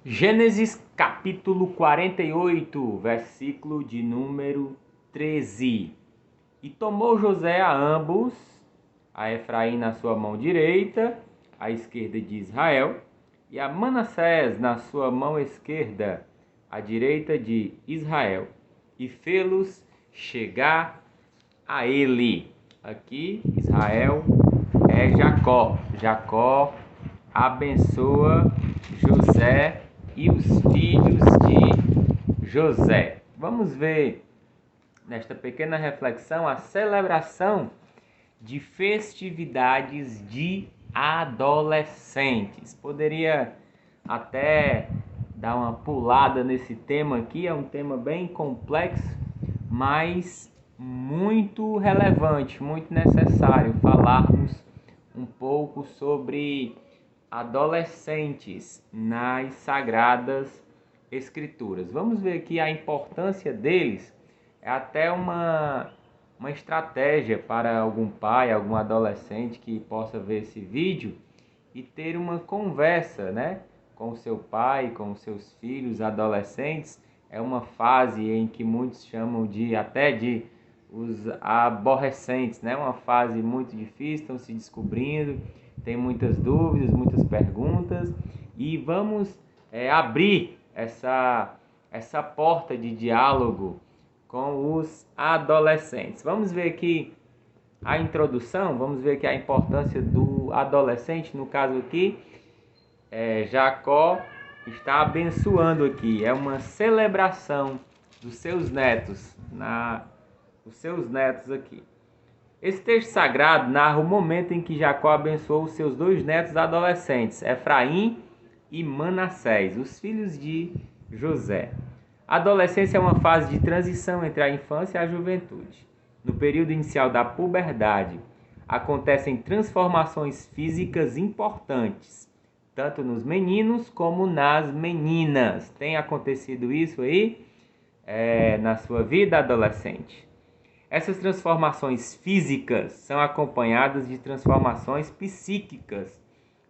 Gênesis capítulo 48, versículo de número 13. E tomou José a ambos, a Efraim na sua mão direita, à esquerda de Israel, e a Manassés na sua mão esquerda, à direita de Israel, e fê-los chegar a ele. Aqui, Israel é Jacó. Jacó abençoa José e os filhos de José. Vamos ver nesta pequena reflexão a celebração de festividades de adolescentes. Poderia até dar uma pulada nesse tema aqui, é um tema bem complexo, mas muito relevante, muito necessário falarmos um pouco sobre adolescentes nas Sagradas Escrituras. Vamos ver aqui a importância deles. É até uma estratégia para algum pai, algum adolescente que possa ver esse vídeo e ter uma conversa, né, com o seu pai, com os seus filhos adolescentes. É uma fase em que muitos chamam de os aborrecentes, né? Uma fase muito difícil, estão se descobrindo, tem muitas dúvidas, muitas perguntas, e vamos abrir essa porta de diálogo com os adolescentes. Vamos ver aqui a introdução, vamos ver aqui a importância do adolescente. No caso aqui, Jacó está abençoando aqui, é uma celebração dos seus netos, os seus netos aqui. Esse texto sagrado narra o momento em que Jacó abençoou os seus dois netos adolescentes, Efraim e Manassés, os filhos de José. A adolescência é uma fase de transição entre a infância e a juventude. No período inicial da puberdade, acontecem transformações físicas importantes, tanto nos meninos como nas meninas. Tem acontecido isso aí na sua vida adolescente? Essas transformações físicas são acompanhadas de transformações psíquicas.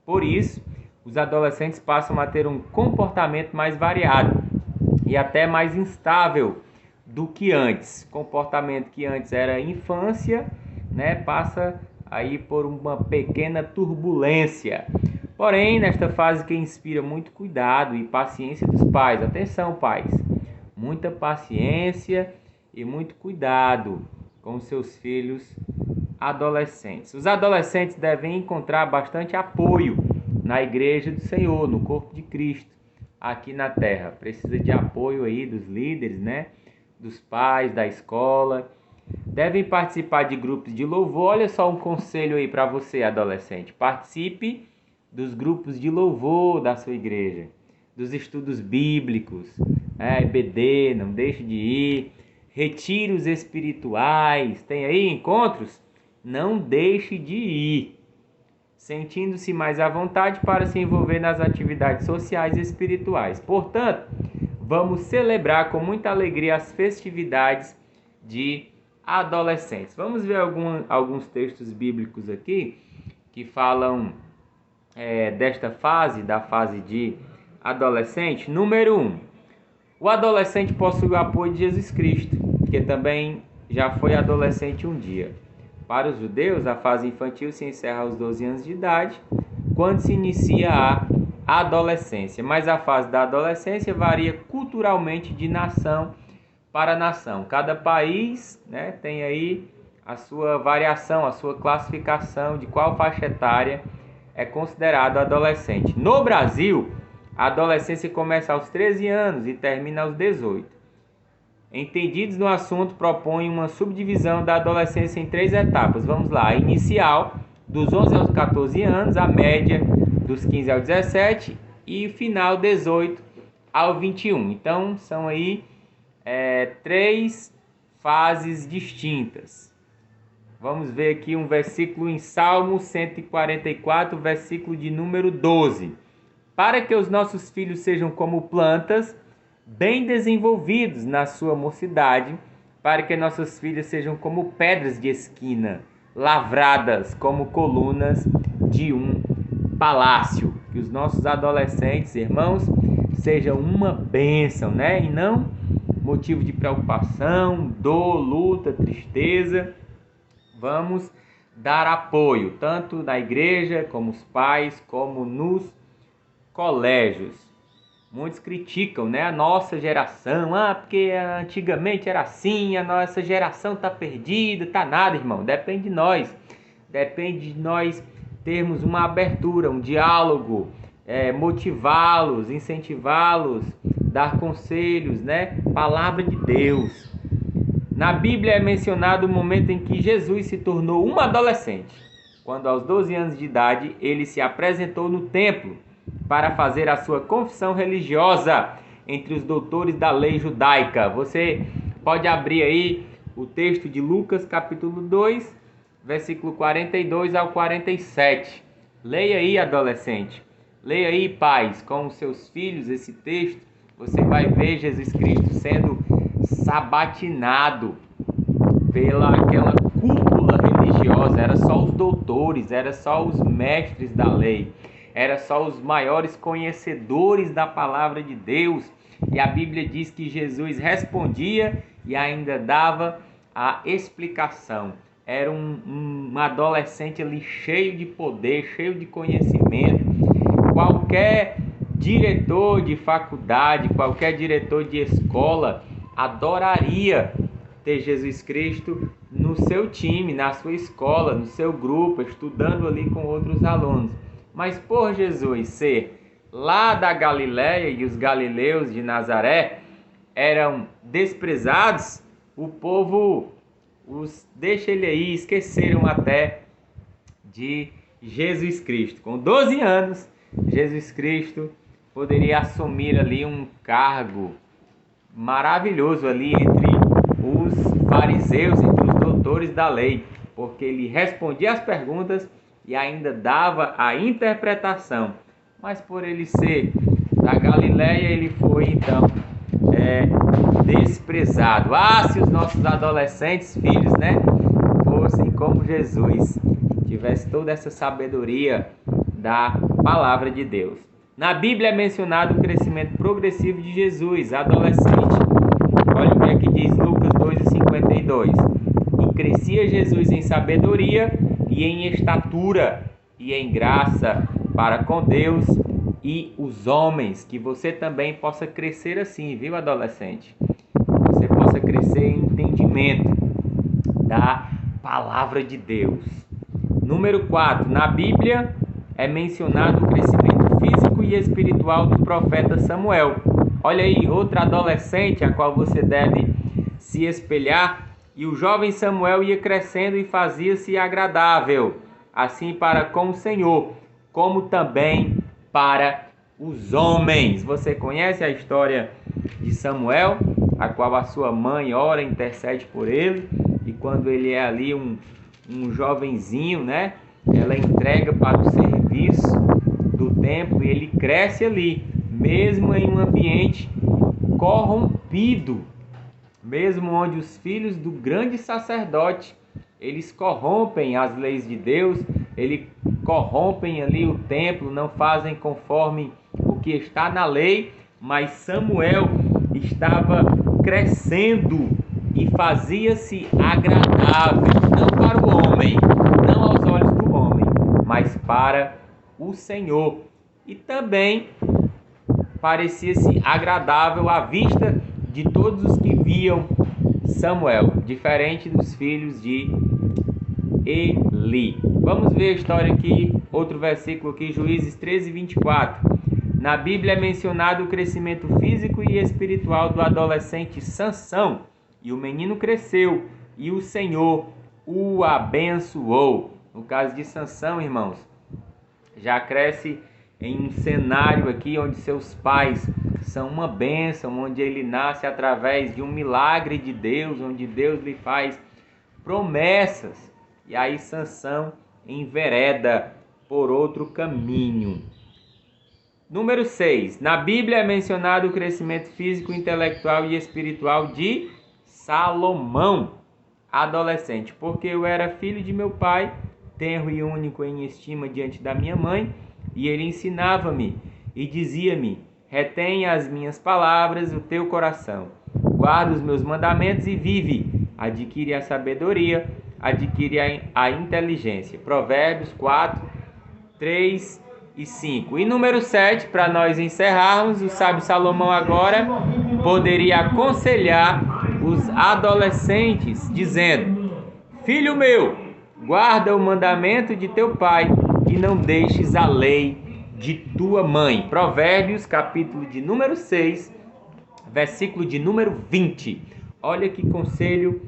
Por isso, os adolescentes passam a ter um comportamento mais variado e até mais instável do que antes. Comportamento que antes era infância, né, passa aí por uma pequena turbulência. Porém, nesta fase que inspira muito cuidado e paciência dos pais. Atenção, pais! Muita paciência e muito cuidado com seus filhos adolescentes. Os adolescentes devem encontrar bastante apoio na igreja do Senhor, no corpo de Cristo, aqui na terra. Precisa de apoio aí dos líderes, né? Dos pais, da escola. Devem participar de grupos de louvor. Olha só um conselho aí para você, adolescente. Participe dos grupos de louvor da sua igreja, dos estudos bíblicos, EBD, não deixe de ir. Retiros espirituais, tem aí encontros? Não deixe de ir. Sentindo-se mais à vontade para se envolver nas atividades sociais e espirituais. Portanto, vamos celebrar com muita alegria as festividades de adolescentes. Vamos ver alguns textos bíblicos aqui que falam desta fase, da fase de adolescente. Número 1. O adolescente possui o apoio de Jesus Cristo, que também já foi adolescente um dia. Para os judeus, a fase infantil se encerra aos 12 anos de idade, quando se inicia a adolescência. Mas a fase da adolescência varia culturalmente de nação para nação. Cada país, né, tem aí a sua variação, a sua classificação de qual faixa etária é considerado adolescente. No Brasil, a adolescência começa aos 13 anos e termina aos 18. Entendidos no assunto propõem uma subdivisão da adolescência em 3 etapas. Vamos lá: a inicial, dos 11 aos 14 anos, a média, dos 15 aos 17 e o final, 18 ao 21. Então, são aí 3 fases distintas. Vamos ver aqui um versículo em Salmo 144, versículo de número 12. Para que os nossos filhos sejam como plantas, bem desenvolvidos na sua mocidade, para que nossas filhas sejam como pedras de esquina, lavradas como colunas de um palácio. que os nossos adolescentes, irmãos, sejam uma bênção, né? E não motivo de preocupação, dor, luta, tristeza. Vamos dar apoio, tanto na igreja, como os pais, como nos colégios. Muitos criticam, né, a nossa geração, porque antigamente era assim, a nossa geração está perdida, tá nada, irmão, depende de nós termos uma abertura, um diálogo, motivá-los, incentivá-los, dar conselhos, né, palavra de Deus. Na Bíblia é mencionado o momento em que Jesus se tornou um adolescente, quando aos 12 anos de idade ele se apresentou no templo para fazer a sua confissão religiosa entre os doutores da lei judaica. Você pode abrir aí o texto de Lucas capítulo 2, versículo 42 ao 47. Leia aí, adolescente. Leia aí, pais, com os seus filhos esse texto. Você vai ver Jesus Cristo sendo sabatinado pela aquela cúpula religiosa. Era só os doutores, era só os mestres da lei, era só os maiores conhecedores da palavra de Deus. E a Bíblia diz que Jesus respondia e ainda dava a explicação. Era um adolescente ali cheio de poder, cheio de conhecimento. Qualquer diretor de faculdade, qualquer diretor de escola adoraria ter Jesus Cristo no seu time, na sua escola, no seu grupo, estudando ali com outros alunos. Mas por Jesus ser lá da Galileia e os galileus de Nazaré eram desprezados, o povo deixa ele aí, esqueceram até de Jesus Cristo. Com 12 anos, Jesus Cristo poderia assumir ali um cargo maravilhoso ali entre os fariseus, entre os doutores da lei, porque ele respondia as perguntas e ainda dava a interpretação. Mas por ele ser da Galileia, ele foi então desprezado. Se os nossos adolescentes, filhos, né, fossem como Jesus, tivesse toda essa sabedoria da palavra de Deus. Na Bíblia é mencionado o crescimento progressivo de Jesus, adolescente. Olha o que é que diz Lucas 2,52. E crescia Jesus em sabedoria e em estatura e em graça para com Deus e os homens. Que você também possa crescer assim, viu, adolescente? Você possa crescer em entendimento da palavra de Deus. Número 4. Na Bíblia é mencionado o crescimento físico e espiritual do profeta Samuel. Olha aí, outro adolescente a qual você deve se espelhar. E o jovem Samuel ia crescendo e fazia-se agradável, assim para com o Senhor, como também para os homens. Você conhece a história de Samuel, a qual a sua mãe ora, intercede por ele, e quando ele é ali um jovenzinho, né, ela entrega para o serviço do templo e ele cresce ali, mesmo em um ambiente corrompido, mesmo onde os filhos do grande sacerdote, eles corrompem as leis de Deus, eles corrompem ali o templo, não fazem conforme o que está na lei, mas Samuel estava crescendo e fazia-se agradável, não para o homem, não aos olhos do homem, mas para o Senhor. E também parecia-se agradável à vista de todos os que viam Samuel, diferente dos filhos de Eli. Vamos ver a história aqui, outro versículo aqui, Juízes 13:24. Na Bíblia é mencionado o crescimento físico e espiritual do adolescente Sansão. E o menino cresceu e o Senhor o abençoou. No caso de Sansão, irmãos, já cresce em um cenário aqui onde seus pais são uma bênção, onde ele nasce através de um milagre de Deus, onde Deus lhe faz promessas. E aí Sansão envereda por outro caminho. Número 6. Na Bíblia é mencionado o crescimento físico, intelectual e espiritual de Salomão, adolescente. Porque eu era filho de meu pai, tenro e único em estima diante da minha mãe, E ele ensinava-me e dizia-me: retém as minhas palavras no teu coração, guarda os meus mandamentos e vive. Adquire a sabedoria, adquire a inteligência. Provérbios 4, 3 e 5. E número 7, para nós encerrarmos, o sábio Salomão agora poderia aconselhar os adolescentes, dizendo: filho meu, guarda o mandamento de teu pai e não deixes a lei de tua mãe. Provérbios, capítulo de número 6, versículo de número 20. Olha que conselho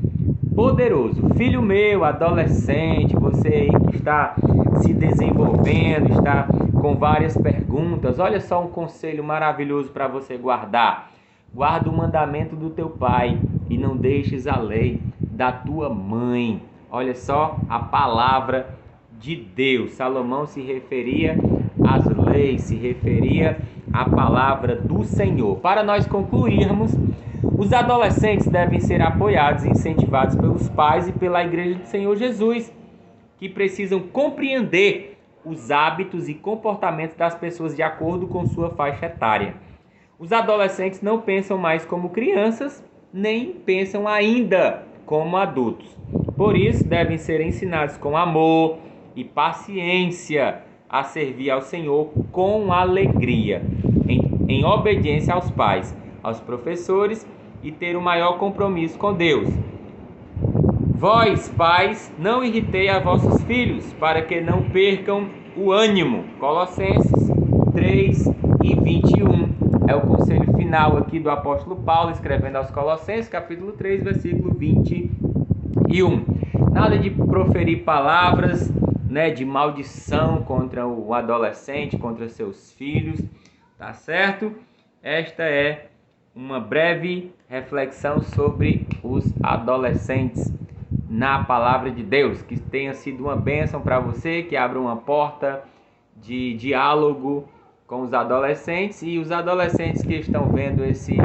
poderoso. Filho meu, adolescente, você aí que está se desenvolvendo, está com várias perguntas, olha só um conselho maravilhoso para você guardar. Guarda o mandamento do teu pai e não deixes a lei da tua mãe. Olha só a palavra de Deus. Salomão se referia às leis, se referia à palavra do Senhor. Para nós concluirmos, os adolescentes devem ser apoiados e incentivados pelos pais e pela Igreja do Senhor Jesus, que precisam compreender os hábitos e comportamentos das pessoas de acordo com sua faixa etária. Os adolescentes não pensam mais como crianças, nem pensam ainda como adultos. Por isso, devem ser ensinados com amor e paciência a servir ao Senhor com alegria, em obediência aos pais, aos professores e ter o maior compromisso com Deus. Vós, pais, não irritei a vossos filhos, para que não percam o ânimo. Colossenses 3 e 21. É o conselho final aqui do apóstolo Paulo, escrevendo aos Colossenses, capítulo 3, versículo 21. Nada de proferir palavras, de maldição contra o adolescente, contra seus filhos, tá certo? Esta é uma breve reflexão sobre os adolescentes na palavra de Deus. Que tenha sido uma bênção para você, que abra uma porta de diálogo com os adolescentes, e os adolescentes que estão vendo esse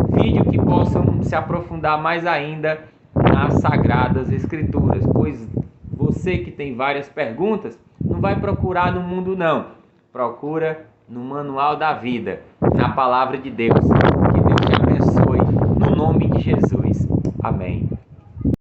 vídeo que possam se aprofundar mais ainda nas Sagradas Escrituras, pois você que tem várias perguntas, não vai procurar no mundo não, procura no Manual da Vida, na Palavra de Deus. Que Deus te abençoe, no nome de Jesus. Amém.